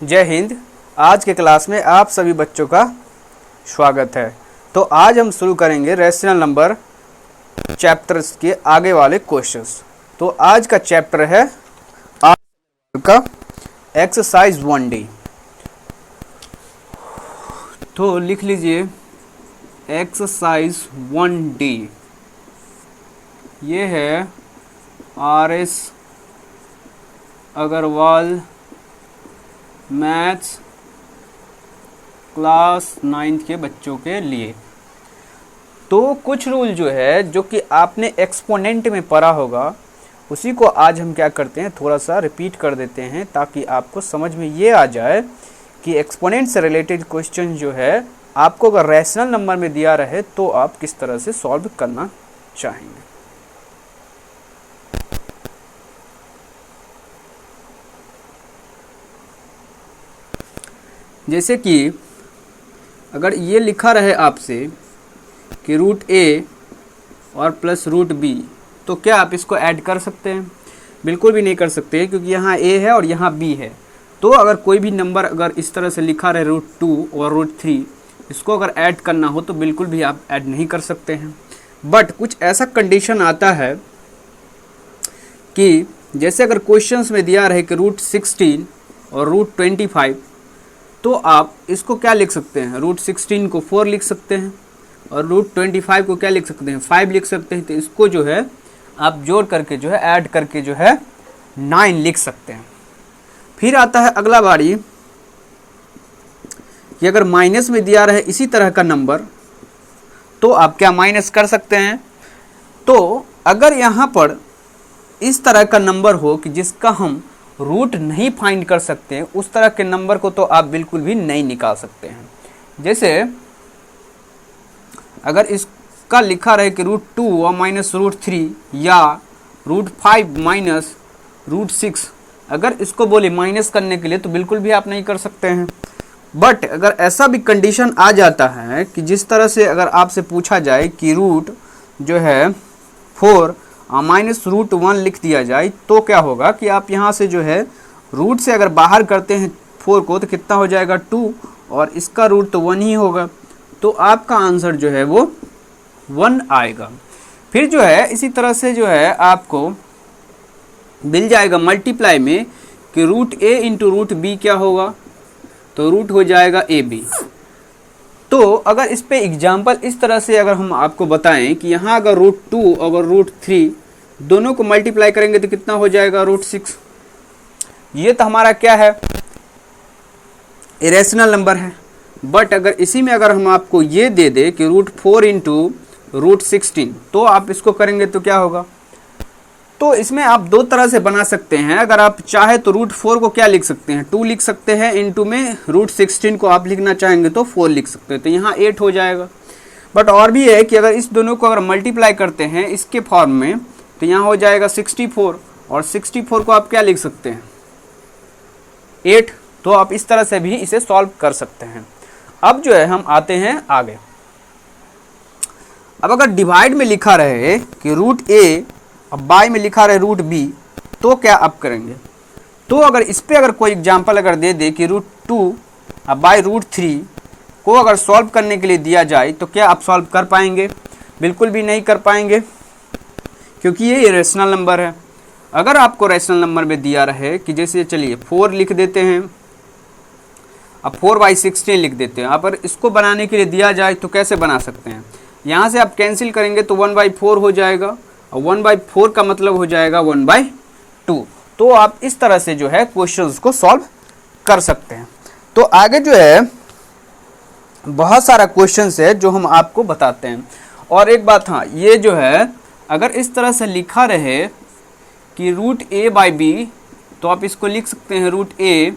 जय हिंद। आज के क्लास में आप सभी बच्चों का स्वागत है। तो आज हम शुरू करेंगे रेशनल नंबर चैप्टर्स के आगे वाले क्वेश्चंस। तो आज का चैप्टर है आज का एक्सरसाइज 1D। तो लिख लीजिए एक्सरसाइज 1D। ये है RS Agarwal maths class 9th के बच्चों के लिए। तो कुछ रूल जो है जो कि आपने एक्सपोनेंट में पढ़ा होगा, उसी को आज हम क्या करते हैं थोड़ा सा रिपीट कर देते हैं, ताकि आपको समझ में ये आ जाए कि एक्सपोनेंट से रिलेटेड क्वेश्चन जो है आपको अगर रैशनल नंबर में दिया रहे तो आप किस तरह से सॉल्व करना चाहेंगे। जैसे कि अगर ये लिखा रहे आपसे कि रूट ए और प्लस रूट बी, तो क्या आप इसको ऐड कर सकते हैं? बिल्कुल भी नहीं कर सकते, क्योंकि यहाँ ए है और यहाँ बी है। तो अगर कोई भी नंबर अगर इस तरह से लिखा रहे रूट 2 और रूट 3, इसको अगर ऐड करना हो तो बिल्कुल भी आप ऐड नहीं कर सकते हैं। बट कुछ ऐसा कंडीशन आता है कि जैसे अगर क्वेश्चंस में दिया रहे कि रूट 16 और रूट 25, तो आप इसको क्या लिख सकते हैं? रूट 16 को 4 लिख सकते हैं और रूट 25 को क्या लिख सकते हैं? 5 लिख सकते हैं। तो इसको जो है आप जोड़ करके जो है ऐड करके जो है 9 लिख सकते हैं। फिर आता है अगला बारी कि अगर माइनस में दिया रहे इसी तरह का नंबर, तो आप क्या माइनस कर सकते हैं? तो अगर यहाँ पर इस तरह का नंबर हो कि जिसका हम रूट नहीं फाइंड कर सकते, उस तरह के नंबर को तो आप बिल्कुल भी नहीं निकाल सकते हैं। जैसे अगर इसका लिखा रहे कि रूट 2 और माइनस रूट 3 या रूट 5 माइनस रूट 6, अगर इसको बोले माइनस करने के लिए तो बिल्कुल भी आप नहीं कर सकते हैं। बट अगर ऐसा भी कंडीशन आ जाता है कि जिस तरह से अगर आपसे पूछा जाए कि रूट जो है 4 माइनस रूट 1 लिख दिया जाए, तो क्या होगा कि आप यहाँ से जो है रूट से अगर बाहर करते हैं 4 को, तो कितना हो जाएगा 2, और इसका रूट तो 1 ही होगा। तो आपका आंसर जो है वो 1 आएगा। फिर जो है इसी तरह से जो है आपको मिल जाएगा मल्टीप्लाई में कि रूट ए इंटू रूट बी क्या होगा, तो रूट हो जाएगा ए बी। तो अगर इस पे एग्जाम्पल इस तरह से अगर हम आपको बताएं कि यहाँ अगर रूट 2 और रूट 3 दोनों को मल्टीप्लाई करेंगे तो कितना हो जाएगा? रूट 6। ये तो हमारा क्या है? इरेशनल नंबर है। बट अगर इसी में अगर हम आपको ये दे दे कि रूट 4 इंटू रूट 16, तो आप इसको करेंगे तो क्या होगा? तो इसमें आप दो तरह से बना सकते हैं। अगर आप चाहे तो रूट 4 को क्या लिख सकते हैं? 2 लिख सकते हैं, इंटू में रूट 16 को आप लिखना चाहेंगे तो 4 लिख सकते हैं, तो यहाँ 8 हो जाएगा। बट और भी है कि अगर इस दोनों को अगर मल्टीप्लाई करते हैं इसके फॉर्म में, तो यहाँ हो जाएगा 64, और 64 को आप क्या लिख सकते हैं? 8। तो आप इस तरह से भी इसे सॉल्व कर सकते हैं। अब जो है हम आते हैं आगे। अब अगर डिवाइड में लिखा रहे कि रूट ए और बाई में लिखा रहे रूट बी, तो क्या आप करेंगे? तो अगर इस पे अगर कोई एग्जांपल अगर दे दे कि रूट 2 और बाई रूट 3 को अगर सॉल्व करने के लिए दिया जाए, तो क्या आप सॉल्व कर पाएंगे? बिल्कुल भी नहीं कर पाएंगे, क्योंकि ये रेशनल नंबर है। अगर आपको रेशनल नंबर में दिया रहे कि जैसे चलिए 4 लिख देते हैं, अब 4/16 लिख देते हैं। अगर इसको बनाने के लिए दिया जाए तो कैसे बना सकते हैं? यहाँ से आप कैंसिल करेंगे तो 1/4 हो जाएगा, और 1/4 का मतलब हो जाएगा 1/2। तो आप इस तरह से जो है क्वेश्चंस को सॉल्व कर सकते हैं। तो आगे जो है बहुत सारा क्वेश्चंस है जो हम आपको बताते हैं। और एक बात, हाँ, ये जो है अगर इस तरह से लिखा रहे कि रूट ए बाई बी, तो आप इसको लिख सकते हैं root a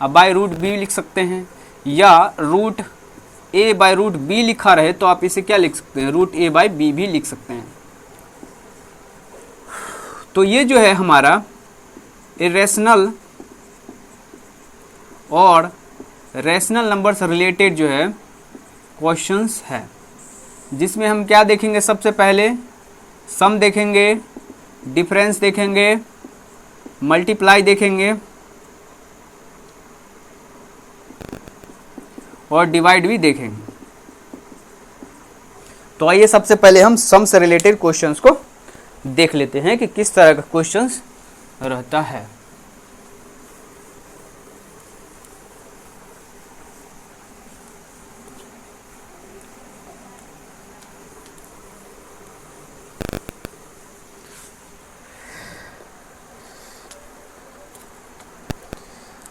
by root b लिख सकते हैं, या root a by root b लिखा रहे तो आप इसे क्या लिख सकते हैं? रूट ए बाई बी भी लिख सकते हैं। तो ये जो है हमारा इरेशनल और रैशनल नंबर से रिलेटेड जो है क्वेश्चंस है, जिसमें हम क्या देखेंगे? सबसे पहले सम देखेंगे, डिफरेंस देखेंगे, मल्टीप्लाई देखेंगे, और डिवाइड भी देखेंगे। तो आइए सबसे पहले हम सम से रिलेटेड क्वेश्चंस को देख लेते हैं कि किस तरह का क्वेश्चंस रहता है।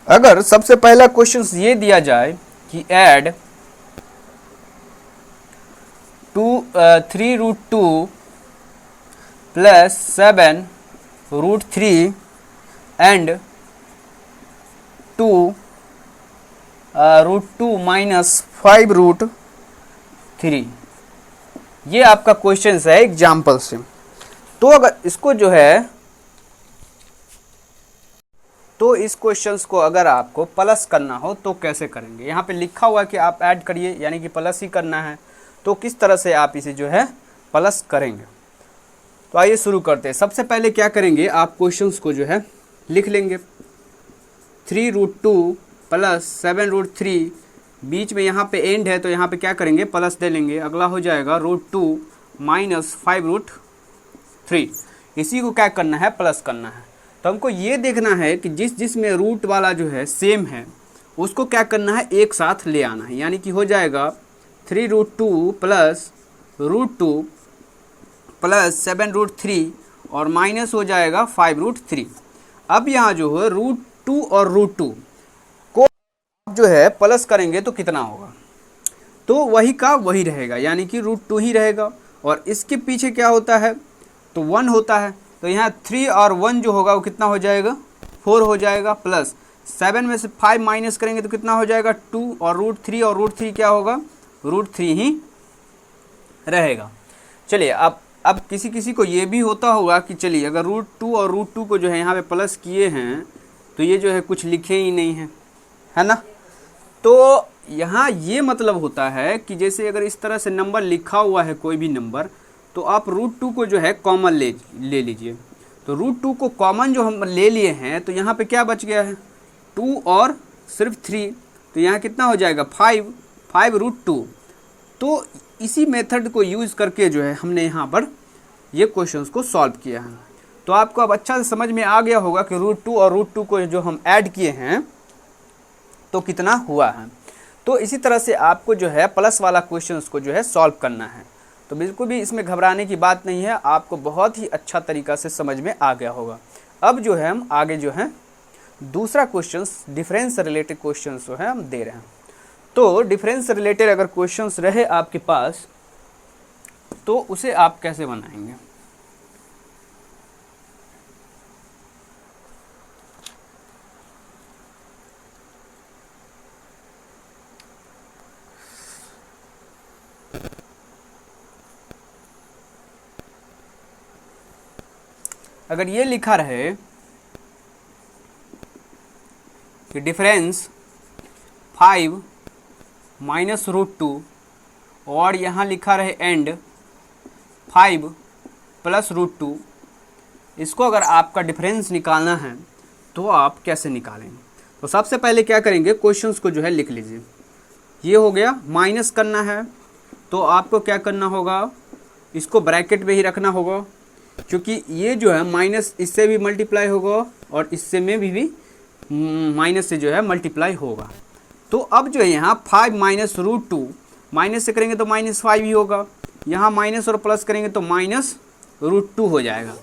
अगर सबसे पहला क्वेश्चन ये दिया जाए कि ऐड 3√2 प्लस 7√3 एंड 2√2 माइनस 5√3, ये आपका क्वेश्चन है एग्जाम्पल से। तो अगर इसको जो है, तो इस क्वेश्चंस को अगर आपको प्लस करना हो तो कैसे करेंगे। यहाँ पे लिखा हुआ है कि आप ऐड करिए, यानी कि प्लस ही करना है। तो किस तरह से आप इसे जो है प्लस करेंगे। तो आइए शुरू करते हैं। सबसे पहले क्या करेंगे, आप क्वेश्चंस को जो है लिख लेंगे। 3√2 प्लस 7√3, बीच में यहाँ पे एंड है तो यहाँ पे क्या करेंगे, प्लस दे लेंगे। अगला हो जाएगा √2 माइनस 5√3, इसी को क्या करना है, प्लस करना है। तो हमको ये देखना है कि जिसमें रूट वाला जो है सेम है उसको क्या करना है, एक साथ ले आना है। यानी कि हो जाएगा 3√2 प्लस √2 प्लस 7√3 और माइनस हो जाएगा 5√3। अब यहाँ जो है √2 और √2 को जो है प्लस करेंगे तो कितना होगा, तो वही का वही रहेगा, यानी कि √2 ही रहेगा। और इसके पीछे क्या होता है, तो 1 होता है। तो यहाँ 3 और 1 जो होगा वो कितना हो जाएगा, 4 हो जाएगा। प्लस 7 में से 5 माइनस करेंगे तो कितना हो जाएगा, 2 और √3, और √3 क्या होगा, √3 ही रहेगा। चलिए अब किसी को ये भी होता होगा कि चलिए अगर √2 और √2 को जो है यहाँ पे प्लस किए हैं तो ये जो है कुछ लिखे ही नहीं है, है ना। तो यहाँ ये मतलब होता है कि जैसे अगर इस तरह से नंबर लिखा हुआ है कोई भी नंबर, तो आप √2 को जो है कॉमन ले लीजिए। तो √2 को कॉमन जो हम ले लिए हैं तो यहाँ पे क्या बच गया है, 2 और सिर्फ 3, तो यहाँ कितना हो जाएगा, 5√2। तो इसी मेथड को यूज़ करके जो है हमने यहाँ पर ये क्वेश्चंस को सॉल्व किया है। तो आपको अब अच्छा से समझ में आ गया होगा कि √2 और √2 को जो हम ऐड किए हैं तो कितना हुआ है। तो इसी तरह से आपको जो है प्लस वाला क्वेश्चंस को जो है सॉल्व करना है। तो बिल्कुल भी इसमें घबराने की बात नहीं है, आपको बहुत ही अच्छा तरीका से समझ में आ गया होगा। अब जो है हम आगे जो है दूसरा क्वेश्चंस डिफरेंस से रिलेटेड क्वेश्चंस जो है हम दे रहे हैं। तो डिफरेंस से रिलेटेड अगर क्वेश्चंस रहे आपके पास तो उसे आप कैसे बनाएंगे। अगर ये लिखा रहे कि डिफरेंस 5 माइनस √2 और यहाँ लिखा रहे एंड 5 प्लस √2, इसको अगर आपका डिफरेंस निकालना है तो आप कैसे निकालेंगे। तो सबसे पहले क्या करेंगे, क्वेश्चंस को जो है लिख लीजिए। ये हो गया, माइनस करना है तो आपको क्या करना होगा, इसको ब्रैकेट में ही रखना होगा, क्योंकि ये जो है माइनस इससे भी मल्टीप्लाई होगा और इससे में भी माइनस से जो है मल्टीप्लाई होगा। तो अब जो है यहाँ 5 माइनस √2, माइनस से करेंगे तो -5 ही होगा, यहाँ माइनस और प्लस करेंगे तो माइनस √2 हो जाएगा।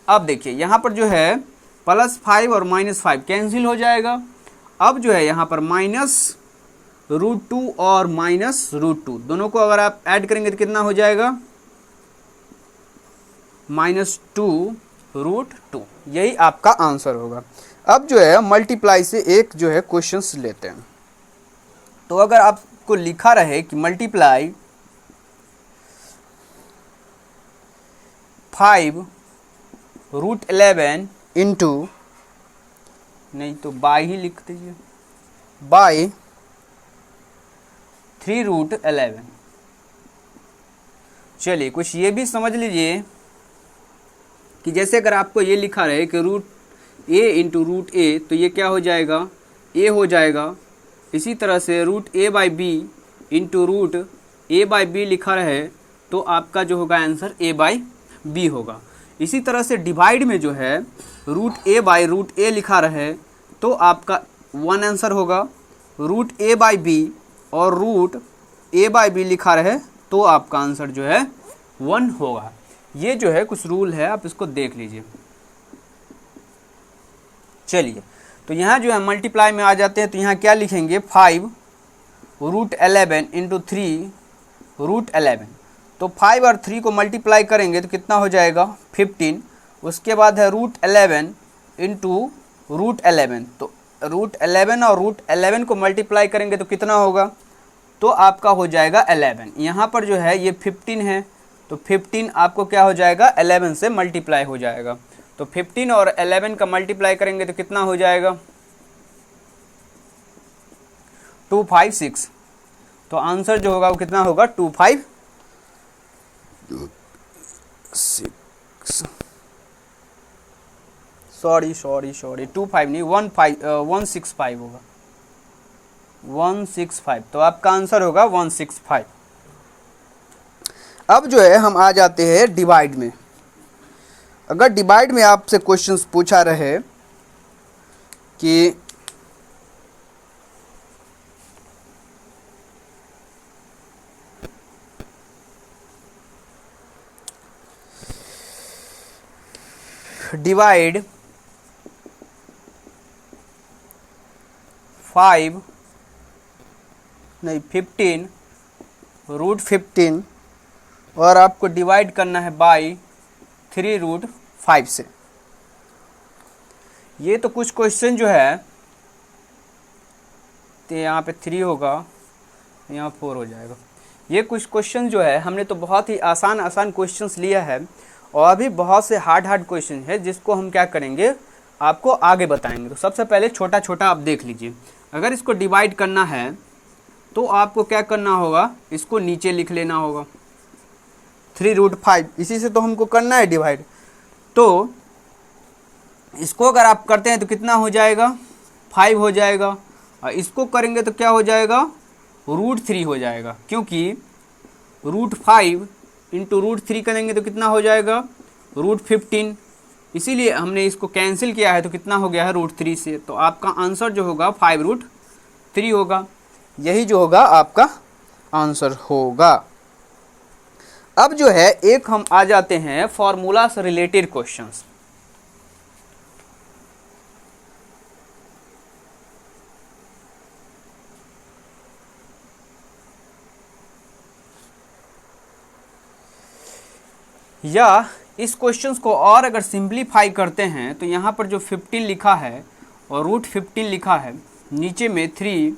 अब देखिए यहाँ पर जो है +5 और -5 कैंसिल हो जाएगा। अब जो है यहाँ पर -√2 और -√2 दोनों को अगर आप ऐड करेंगे तो कितना हो जाएगा, -2√2, यही आपका आंसर होगा। अब जो है मल्टीप्लाई से एक जो है क्वेश्चंस लेते हैं। तो अगर आपको लिखा रहे कि मल्टीप्लाई 5√11 इंटू, नहीं तो बाई ही लिख दीजिए, बाई 3√11। चलिए कुछ ये भी समझ लीजिए कि जैसे अगर आपको ये लिखा रहे कि √a इंटू √a, तो ये क्या हो जाएगा, a हो जाएगा इसी तरह से root a by b into root a by b लिखा रहे तो आपका जो होगा आंसर ए बाई बी होगा। इसी तरह से डिवाइड में जो है रूट ए बाई रूट ए लिखा रहे तो आपका 1 आंसर होगा। रूट ए बाई बी और रूट ए बाई बी लिखा रहे तो आपका आंसर जो है 1 होगा। ये जो है कुछ रूल है, आप इसको देख लीजिए। चलिए, तो यहाँ जो है मल्टीप्लाई में आ जाते हैं, तो यहाँ क्या लिखेंगे 5 रूट 11 इंटू 3 रूट 11। तो 5 और 3 को मल्टीप्लाई करेंगे तो कितना हो जाएगा 15। उसके बाद है रूट 11 इंटू रूट 11। तो रूट 11 और रूट 11 को मल्टीप्लाई करेंगे तो कितना होगा, तो आपका हो जाएगा 11। यहाँ पर जो है ये 15 है तो 15 आपको क्या हो जाएगा 11 से मल्टीप्लाई हो जाएगा। तो 15 और 11 का मल्टीप्लाई करेंगे तो कितना हो जाएगा 256। तो आंसर जो होगा वो कितना होगा 256। सॉरी 25 नहीं 165 होगा 165। तो आपका आंसर होगा 165। अब जो है हम आ जाते हैं डिवाइड में। अगर डिवाइड में आपसे क्वेश्चंस पूछा रहे कि डिवाइड 15 रूट 15 और आपको डिवाइड करना है बाई 3 रूट 5 से। ये तो कुछ क्वेश्चन जो है तो यहाँ पे 3 होगा, यहाँ 4 हो जाएगा। ये कुछ क्वेश्चन जो है हमने तो बहुत ही आसान क्वेश्चंस लिया है और अभी बहुत से हार्ड क्वेश्चन है जिसको हम क्या करेंगे आपको आगे बताएंगे। तो सबसे पहले छोटा छोटा आप देख लीजिए। अगर इसको डिवाइड करना है तो आपको क्या करना होगा, इसको नीचे लिख लेना होगा 3 रूट 5, इसी से तो हमको करना है डिवाइड। तो इसको अगर आप करते हैं तो कितना हो जाएगा 5 हो जाएगा, और इसको करेंगे तो क्या हो जाएगा रूट 3 हो जाएगा, क्योंकि रूट 5 इंटू रूट 3 करेंगे तो कितना हो जाएगा रूट 15। इसीलिए हमने इसको कैंसिल किया है तो कितना हो गया है रूट 3 से। तो आपका आंसर जो होगा 5 रूट 3 होगा। यही जो होगा आपका आंसर होगा। अब जो है एक हम आ जाते हैं फॉर्मूला से रिलेटेड क्वेश्चंस। या इस क्वेश्चंस को और अगर सिंप्लीफाई करते हैं तो यहाँ पर जो 15 लिखा है और रूट 15 लिखा है, नीचे में 3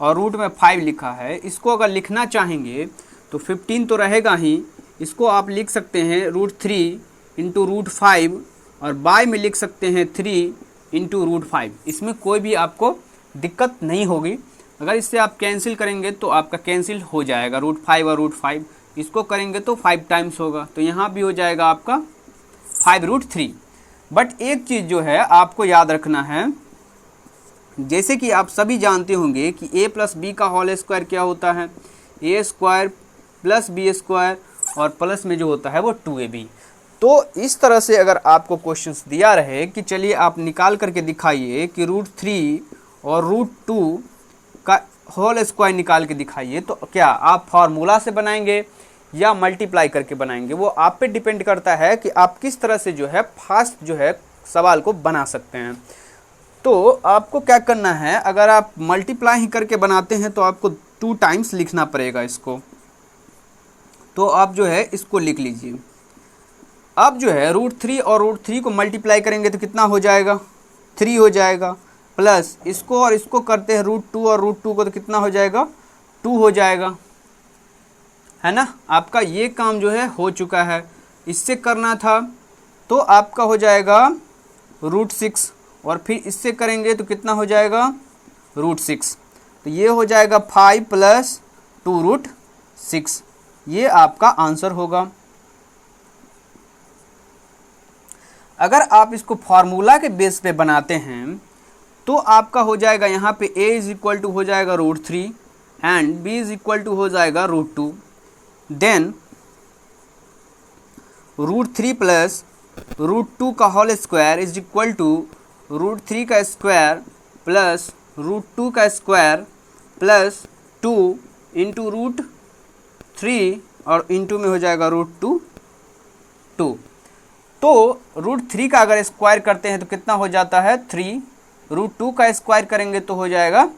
और रूट में 5 लिखा है, इसको अगर लिखना चाहेंगे तो 15 तो रहेगा ही, इसको आप लिख सकते हैं रूट 3 इंटू रूट 5 और बाय में लिख सकते हैं 3 इंटू रूट 5। इसमें कोई भी आपको दिक्कत नहीं होगी। अगर इससे आप कैंसिल करेंगे तो आपका कैंसिल हो जाएगा रूट 5 और रूट 5। इसको करेंगे तो 5 टाइम्स होगा, तो यहाँ भी हो जाएगा आपका 5 रूट 3। बट एक चीज़ जो है आपको याद रखना है, जैसे कि आप सभी जानते होंगे कि a प्लस बी का होल स्क्वायर क्या होता है, a square plus b square और प्लस में जो होता है वो 2ab। तो इस तरह से अगर आपको क्वेश्चंस दिया रहे कि चलिए आप निकाल करके दिखाइए कि रूट 3 और रूट 2 का होल स्क्वायर निकाल के दिखाइए, तो क्या आप फार्मूला से बनाएंगे या मल्टीप्लाई करके बनाएंगे, वो आप पे डिपेंड करता है कि आप किस तरह से जो है फास्ट जो है सवाल को बना सकते हैं। तो आपको क्या करना है, अगर आप मल्टीप्लाई ही करके बनाते हैं तो आपको 2 टाइम्स लिखना पड़ेगा इसको। तो आप जो है इसको लिख लीजिए। अब जो है रूट 3 और रूट 3 को मल्टीप्लाई करेंगे तो कितना हो जाएगा 3 हो जाएगा, प्लस इसको और इसको करते हैं रूट 2 और रूट 2 को तो कितना हो जाएगा 2 हो जाएगा, है ना। आपका ये काम जो है हो चुका है। इससे करना था तो आपका हो जाएगा रूट 6 और फिर इससे करेंगे तो कितना हो जाएगा रूट 6। तो ये हो जाएगा 5 प्लस 2 रूट 6। ये आपका आंसर होगा। अगर आप इसको फार्मूला के बेस पे बनाते हैं तो आपका हो जाएगा यहाँ पे a इज इक्वल टू हो जाएगा √3 and b is equal to हो जाएगा √2। देन √3 प्लस √2 का whole square is equal to √3 का स्क्वायर प्लस √2 का स्क्वायर प्लस 2 इंटू √3 और इंटू में हो जाएगा √2 2। तो √3 का अगर स्क्वायर करते हैं तो कितना हो जाता है 3, √2 का स्क्वायर करेंगे तो हो जाएगा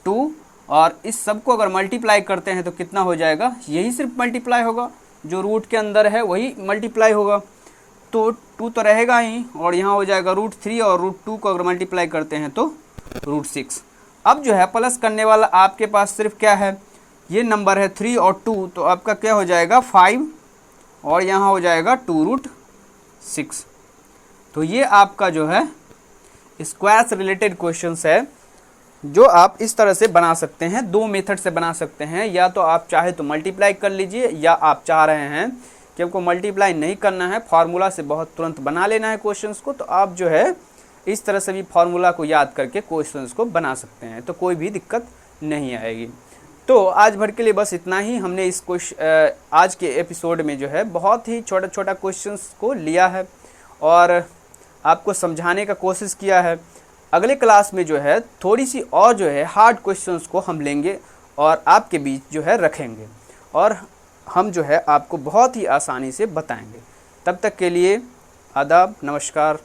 2, और इस सब को अगर मल्टीप्लाई करते हैं तो कितना हो जाएगा, यही सिर्फ मल्टीप्लाई होगा, जो रूट के अंदर है वही मल्टीप्लाई होगा, तो 2 तो रहेगा ही, और यहाँ हो जाएगा √3 और √2 को अगर मल्टीप्लाई करते हैं तो √6। अब जो है प्लस करने वाला आपके पास सिर्फ क्या है, ये नंबर है 3 और 2, तो आपका क्या हो जाएगा 5 और यहाँ हो जाएगा 2√6। तो ये आपका जो है स्क्वायर से रिलेटेड क्वेश्चंस है, जो आप इस तरह से बना सकते हैं, दो मेथड से बना सकते हैं। या तो आप चाहे तो मल्टीप्लाई कर लीजिए, या आप चाह रहे हैं कि आपको मल्टीप्लाई नहीं करना है, फार्मूला से बहुत तुरंत बना लेना है क्वेश्चंस को, तो आप जो है इस तरह से भी फार्मूला को याद करके क्वेश्चंस को बना सकते हैं, तो कोई भी दिक्कत नहीं आएगी। तो आज भर के लिए बस इतना ही। हमने इस आज के एपिसोड में जो है बहुत ही छोटा छोटा क्वेश्चंस को लिया है और आपको समझाने का कोशिश किया है। अगले क्लास में जो है थोड़ी सी और जो है हार्ड क्वेश्चंस को हम लेंगे और आपके बीच जो है रखेंगे, और हम जो है आपको बहुत ही आसानी से बताएंगे। तब तक के लिए आदाब, नमस्कार।